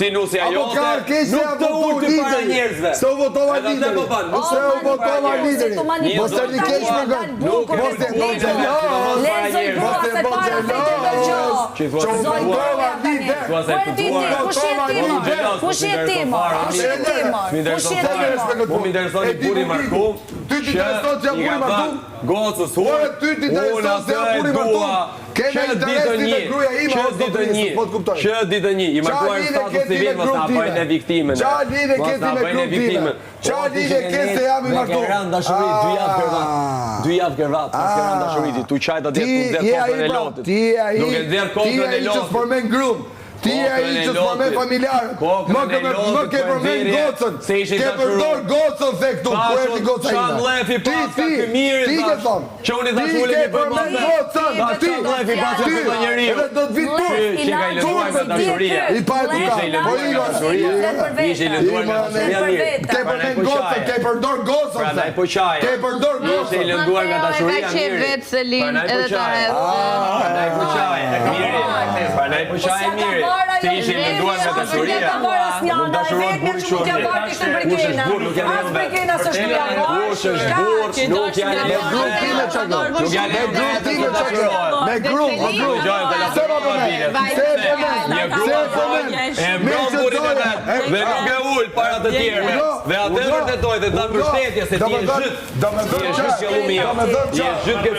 Si nusja jote, nuk të ullë të para njerëzve. Se u votova lideri. Se u votova lideri. Mos të një kesh me gërë. Mos të një gjelos. Lezoj grua se para se të dëgjo. Që u votova lider. Kush je timër? Mu mi interesoni buri markum, që i ka thënë gocës unë atë e dua, që ditë një, i markuar në status civil, mos na bëjnë e viktimen. Qa lidhe keti me grup time? Qa lidhe keti se jam i martu? Dy javë gërvat, pas ke rënë dashuriti, tu qajta djetë ku ndzerë kokën e lotit. Nuk e ndzerë kokën e Ti e i që s'formen grup. Ti e i që s'formen familjarët. Më ke përmen gocën. Ke përdor gocën se këtu. Ku e ti goca ina? Qa mlefi pas ka këmirit. Ti ke thonë. Që unë i thash ule një përmen gocën. Qa mlefi pas ka këtë njeriu. Edhe do të vitë Që i ka i lënduar nga dashuria. I pa e Ishe i lënduar nga dashuria. Ishe i lënduar nga dashuria mirë. Ke përmen gocën, ke përdor gocën. Pranaj po qaje. Ke përdor Ishe i gocën. lënduar nga dashuria mirë. Pranaj po qaje. Pranaj po qaje. Mirë. Pranaj po qaje mirë. Ti ishe i lënduar nga dashuria. Nuk dashuron burri shumë. Kush është burr, nuk janë edhe vetë. Kush është burr, nuk janë edhe vetë. Nuk janë edhe vetë. Me grup. Se më përmen. Një grup e mbron burrin e vetë dhe nuk e ull para të tjerëve. Dhe atë vërtetoj dhe ta mbështetje se ti je zhyt. Ti je zhyt qëllumi jo. Ti je zhyt ke